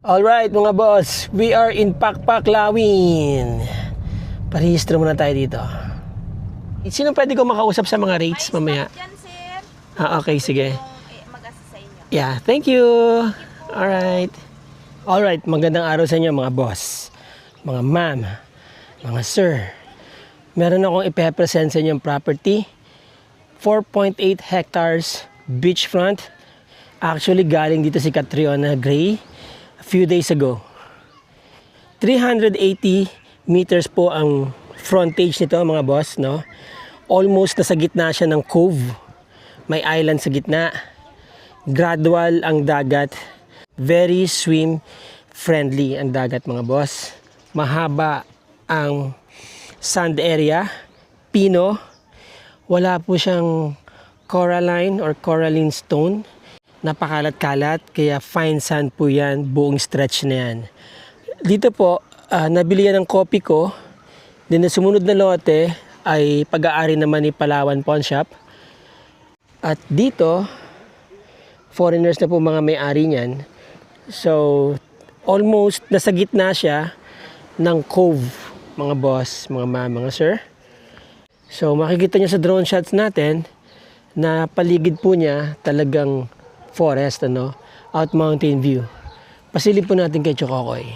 Alright mga boss, we are in Pakpak, Lawin. Parehistro muna tayo dito. Sino pwede ko makausap sa mga rates mamaya? Dyan, sir. Okay, sige. Mag-assist sa inyo. Yeah, thank you. Alright. Alright, magandang araw sa inyo mga boss, mga ma'am, mga sir. Meron akong ipepresent sa inyo yung property. 4.8 hectares beachfront. Actually, galing dito si Catriona Gray a few days ago. 380 meters po ang frontage nito mga boss, no? Almost nasa gitna siya ng cove. May island sa gitna. Gradual ang dagat. Very swim friendly ang dagat mga boss. Mahaba ang sand area. Pino. Wala po siyang coralline or coralline stone. Napakalat-kalat, kaya fine sand po yan, buong stretch na yan. Dito po, nabili yan ng copy ko. Then na sumunod na lote ay pag-aari naman ni Palawan Pawn Shop. At dito, foreigners na po mga may-ari niyan. So, almost nasa gitna siya ng cove, mga boss, mga ma'am, mga sir. So, makikita niyo sa drone shots natin na paligid po niya talagang forest, out mountain view. Pasilip po natin kay Chokokoy.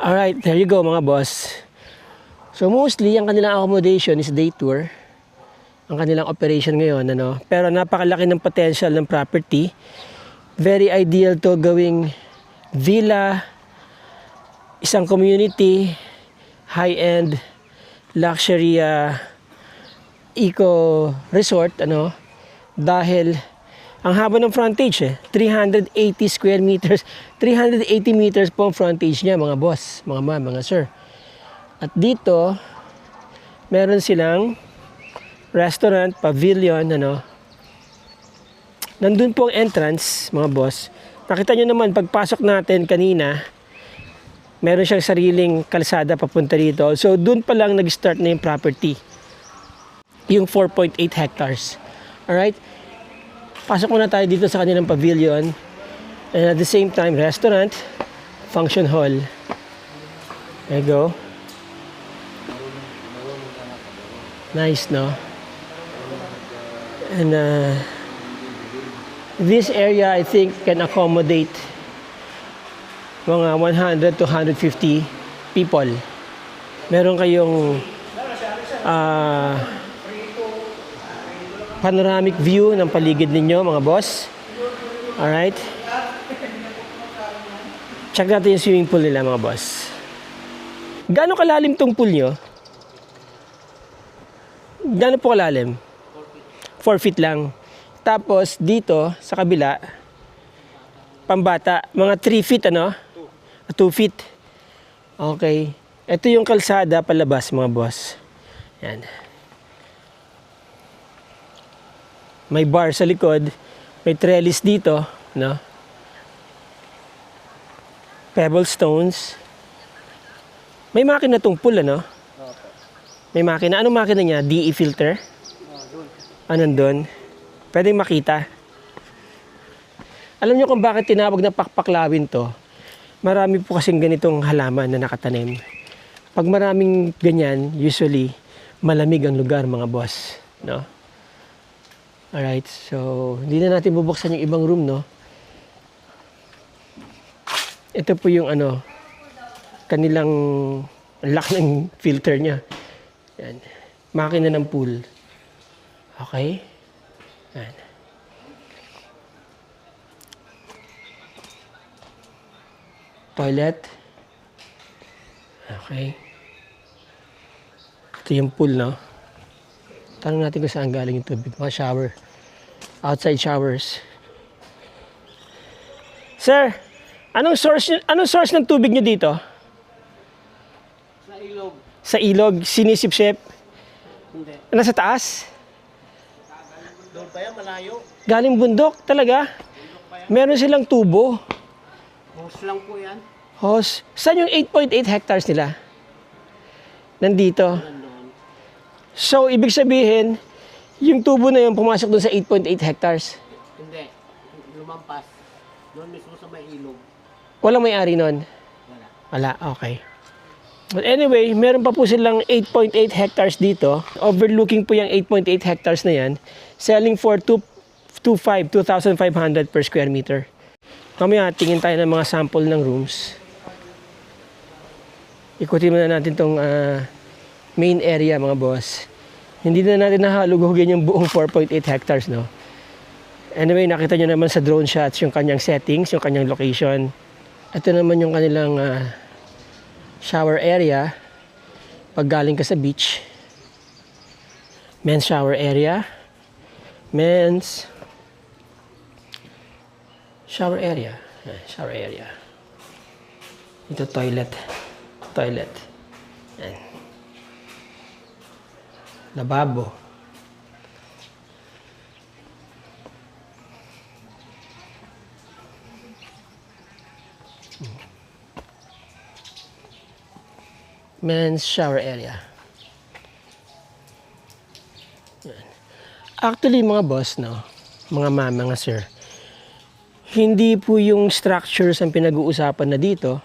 Alright, there you go mga boss. So mostly, ang kanilang accommodation is day tour. Ang kanilang operation ngayon, Pero napakalaki ng potential ng property. Very ideal to gawing villa, isang community, high-end, luxury eco resort, dahil ang haba ng frontage 380 square meters, 380 meters po ang frontage niya mga boss, mga ma'am, mga sir. At dito, meron silang restaurant, pavilion, Nandun po ang entrance, mga boss. Nakita nyo naman, pagpasok natin kanina, meron siyang sariling kalsada papunta dito. So, dun pa lang nag-start na yung property. Yung 4.8 hectares. Alright? Pasok muna tayo dito sa kanilang pavilion. And at the same time, restaurant, function hall. There you go. Nice, no? And this area, I think, can accommodate mga 100 to 150 people. Meron kayong panoramic view ng paligid ninyo, mga boss. Alright? Check natin yung swimming pool nila, mga boss. Gaano kalalim tong pool nyo? Gaano po kalalim? 4 feet lang. Tapos dito sa kabila, pambata, mga 3 feet ano? 2 feet. Okay. Ito yung kalsada palabas, mga boss. Yan. May bar sa likod, may trellis dito, no? Pebble stones. May makina tong pool, ano? May makina. Anong makina niya? DE filter? Anong doon? Pwedeng makita. Alam niyo kung bakit tinawag na pakpaklawin to? Marami po kasing ganitong halaman na nakatanim. Pag maraming ganyan, usually, malamig ang lugar, mga boss. No? Alright, so, hindi na natin bubuksan yung ibang room, no? Ito po yung kanilang lock ng filter niya. Yan. Makina ng pool. Okay? Yan. Toilet. Okay. Ito yung pool, no? Tanong natin kung saan galing yung tubig. Mga shower. Outside showers. Sir, anong source ng tubig nyo dito? Sa ilog. Sa ilog? Sinisip-sip? Hindi. Nasa taas? Doon pa yan, malayo. Galing bundok, talaga? Meron silang tubo. Hose lang po yan. Hose. Saan yung 8.8 hectares nila? Nandito. Nandun. So, ibig sabihin, yung tubo na yun pumasok doon sa 8.8 hectares. Hindi. Lumampas. Doon mismo sa may ilog. Walang may-ari nun? Wala. Wala, okay. But anyway, meron pa po silang 8.8 hectares dito. Overlooking po yung 8.8 hectares na yan. Selling for 2,500 per square meter. Mamaya, tingin tayo ng mga sample ng rooms. Ikutin muna natin tong main area, mga boss. Hindi na natin nahalugugin yung buong 4.8 hectares, no? Anyway, nakita nyo naman sa drone shots yung kanyang settings, yung kanyang location. Ito naman yung kanilang shower area pag galing ka sa beach. Men's shower area. Men's shower area. Shower area. Ito toilet. Toilet. Yan. Lababo. Men's shower area. Yan. Actually, mga boss, no? Mga ma'am, mga sir, hindi po yung structures ang pinag-uusapan na dito.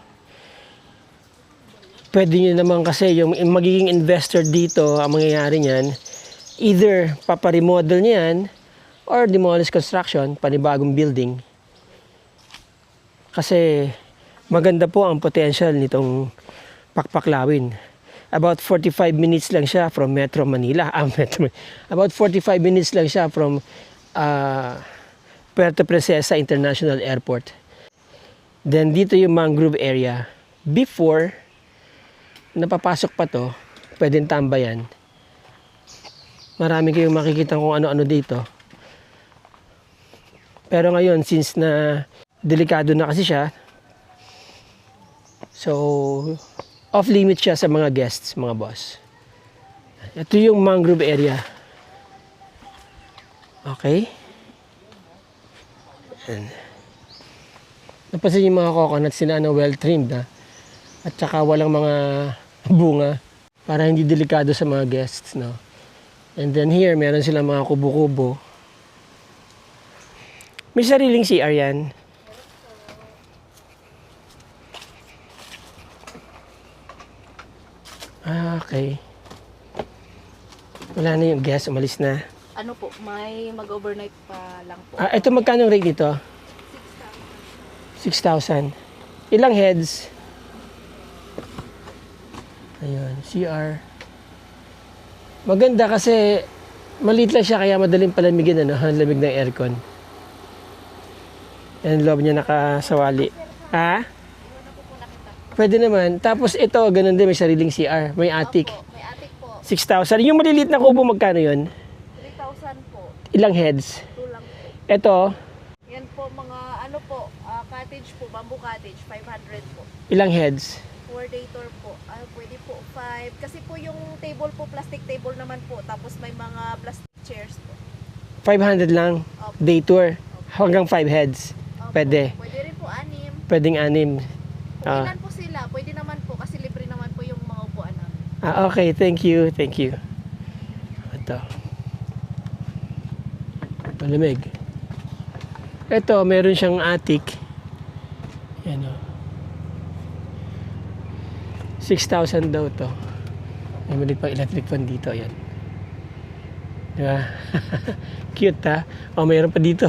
Pwede nyo naman kasi yung magiging investor dito, ang mangyayari niyan, either paparemodel niyan or demolish construction, panibagong building. Kasi maganda po ang potential nitong Pakpaklawin. About 45 minutes lang siya from Metro Manila. About 45 minutes lang siya from Puerto Princesa International Airport. Then dito yung mangrove area. Before, napapasok pa to, pwedeng tambayan. Marami kayong makikita kung ano-ano dito. Pero ngayon, since na delikado na kasi siya, so off-limit siya sa mga guests, mga boss. Ito yung mangrove area. Okay? Yan. Napansin yung mga coconuts sila well trimmed ha. At saka walang mga bunga para hindi delikado sa mga guests, no. And then here meron silang mga kubo-kubo. May sariling CR yan. Ah, okay. Wala na yung guest, umalis na. Ano po, may mag-overnight pa lang po. Ah, ito magkano ang rate nito? 6,000. Ilang heads? Ayun, CR. Maganda kasi maliit lang siya kaya madaling palamigin, ano, ang lamig ng aircon. Yan, loob niya nakasawali. Ha? Pwede naman. Tapos ito, ganun din, may sariling CR. May attic. Opo, may attic po. 6,000. Yung maliliit na kubo, magkano yun? 3,000 po. Ilang heads? 2 lang po. Ito, Yan po, mga ano po, cottage po, bamboo cottage, 500 po. ilang heads? 4 dator po. Pwede po 5. Kasi po yung table po, plastic table naman po. Tapos may mga plastic chairs po. 500 lang. Opo. Day tour. Hanggang 5 heads. Opo. Pwede. Pwede rin po 6. Pwedeng 6. Kung ilan po sila, pwede naman po kasi libre naman po yung mga upuan namin. Okay, thank you. Thank you. Ito. Malamig. Ito, meron siyang attic. Yan o. 6,000 daw to. May maliit pang electric fan dito. Yan. Diba? Cute ha? O, mayroon pa dito.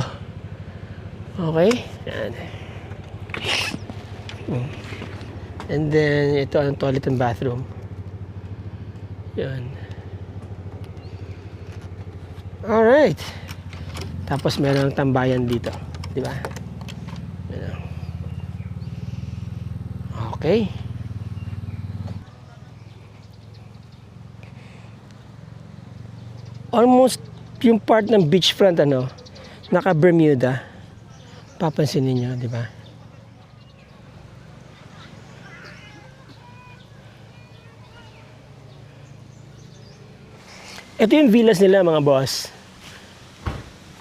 Okay. Yan. And then, ito ang toilet and bathroom. Yan. Alright. Tapos meron tambayan dito. Di ba? Yan. Okay. Almost yung part ng beachfront, ano, naka Bermuda. Papansinin niyo, di ba? Ito yung villas nila, mga boss.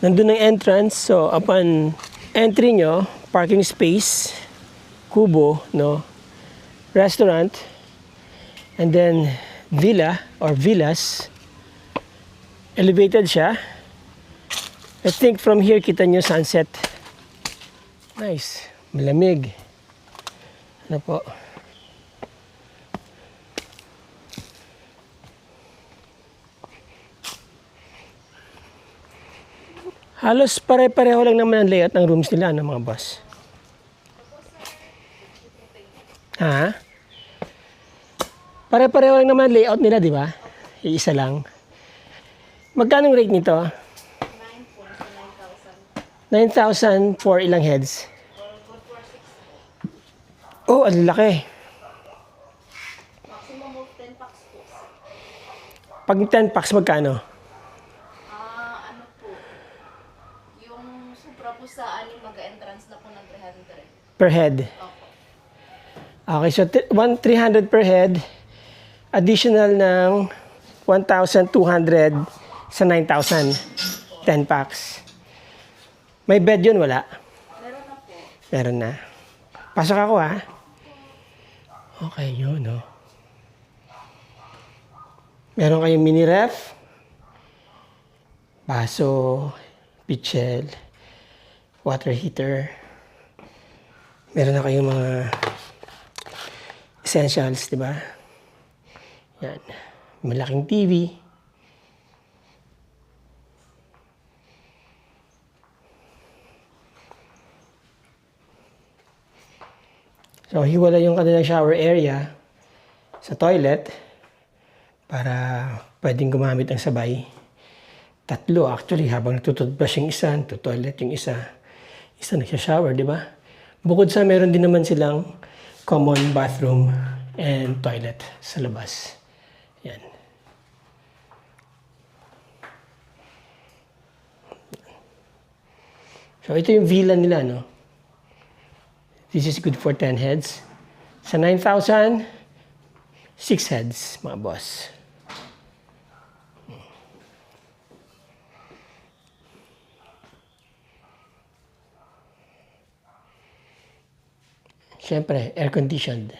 Nandun ang entrance, so upon entry nyo, parking space, kubo, no, restaurant, and then villa or villas. Elevated siya. I think from here kita nyo sunset. Nice. Malamig. Ano po? Halos pare-pareho lang naman ang layout ng rooms nila, ano, mga boss? Ha? Pare-pareho lang naman ang layout nila, di ba? Iisa lang. Magkano ang rate nito? 9,000 for ilang heads? Oh, ang laki. Maximum of 10 packs po. Pag 10 packs, magkano? Ano po, yung sobra po sa 6 mag-entrance na po ng 300. Per head. Opo. Okay, so 300 per head. Additional ng 1,200 sa 9,000. 10 packs. May bed yun, wala? Meron na po. Meron na. Pasok ako, ha? Okay, yun, no? Meron kayong mini ref, baso, pitchel, water heater. Meron na kayong mga essentials, di ba? Yan. Malaking TV. So, hiwala yung kanilang shower area sa toilet para pwedeng gumamit ng sabay. 3 actually, habang natututbrush yung isa, toilet yung isa nagsha-shower, di ba? Bukod sa meron din naman silang common bathroom and toilet sa labas. Yan. So, ito yung villa nila, no? This is good for 10 heads. Sa 9,000, 6 heads, mga boss. Siyempre, air-conditioned.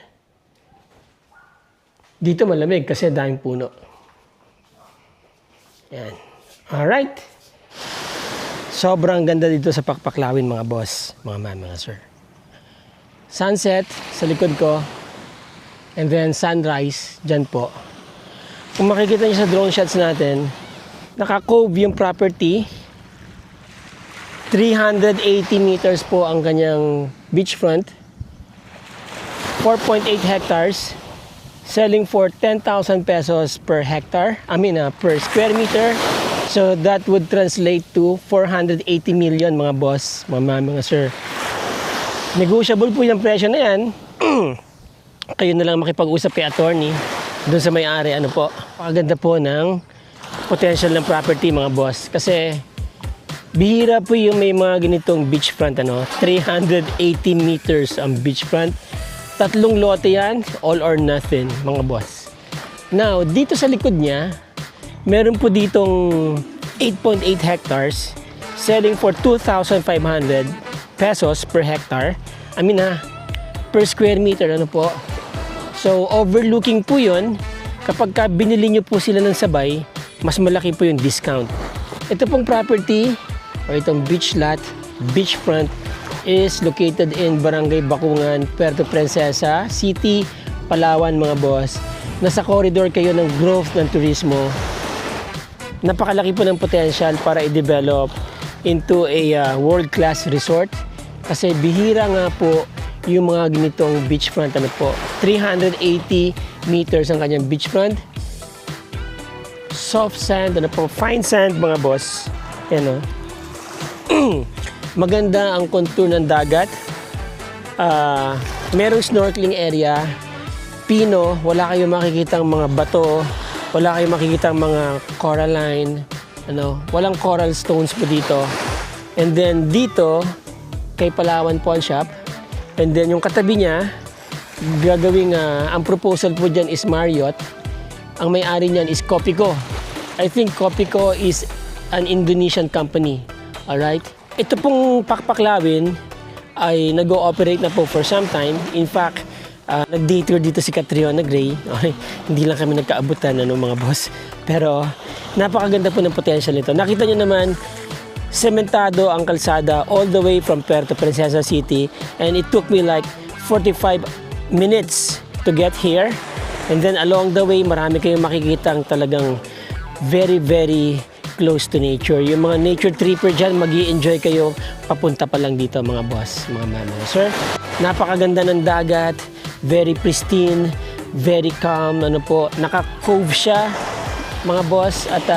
Dito malamig kasi daming puno. Yan. Alright. Sobrang ganda dito sa Pakpaklawin mga boss, mga ma'am, mga sir. Sunset sa likod ko. And then sunrise dyan po. Kung makikita niyo sa drone shots natin, naka-cove yung property. 380 meters po ang kanyang beachfront. 4.8 hectares. Selling for 10,000 pesos per hectare. Per square meter. So that would translate to 480 million mga boss, mga sir. Negotiable po yung presyo na yan. Kayo na lang makipag-usap kay attorney doon sa may-ari. Ano po, pakaganda po ng potential ng property mga boss. Kasi bihira po yung may mga ganitong beachfront. 380 meters ang beachfront. 3 lote yan, all or nothing mga boss. Now, dito sa likod niya, meron po ditong 8.8 hectares selling for 2,500 pesos per hectare. Per square meter, ano po. So, overlooking po yun. Kapag binili nyo po sila ng sabay, mas malaki po yung discount. Ito pong property, o itong beach lot, beachfront, is located in Barangay Bakungan, Puerto Princesa City, Palawan mga boss. Nasa corridor kayo ng growth ng turismo. Napakalaki po ng potential para i-develop into a world-class resort. Kasi bihira nga po yung mga ganitong beachfront. 380 meters ang kanyang beachfront. Soft sand, fine sand mga boss. Yan, maganda ang contour ng dagat. Merong snorkeling area. Pino, wala kayong makikitang mga bato. Wala kayong makikitang mga coralline. Walang coral stones po dito. And then dito, kay Palawan Pawn Shop. And then yung katabi niya, ang proposal po dyan is Marriott. Ang may-ari niyan is Copico. I think Copico is an Indonesian company. Alright? Ito pong Pakpaklawin ay nag-ooperate na po for some time. In fact, nag-day tour dito si Catriona Gray. Okay, hindi lang kami nagkaabutan mga boss. Pero napakaganda po ng potential nito. Nakita nyo naman, sementado ang kalsada all the way from Puerto Princesa City. And it took me like 45 minutes to get here. And then along the way, marami kayong makikitang talagang very, very close to nature. Yung mga nature tripper dyan, mag-i-enjoy kayo papunta pa lang dito mga boss, mga mama. Sir, napakaganda ng dagat, very pristine, very calm, naka-cove siya, mga boss, at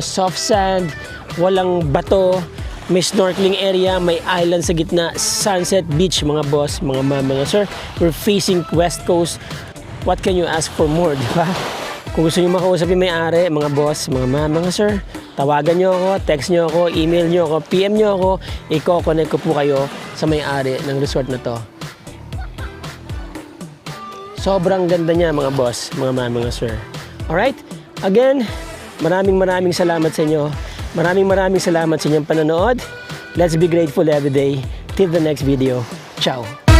soft sand, walang bato, may snorkeling area, may island sa gitna, sunset beach, mga boss, mga mama. Sir, we're facing West Coast. What can you ask for more, di ba? Kung gusto nyo makausap yung may-ari, mga boss, mga sir, tawagan nyo ako, text nyo ako, email nyo ako, PM nyo ako, i-connect ko po kayo sa may-ari ng resort na to. Sobrang ganda niya mga boss, mga sir. Alright? Again, maraming salamat sa inyo. Maraming salamat sa inyong panonood. Let's be grateful every day. Till the next video. Ciao!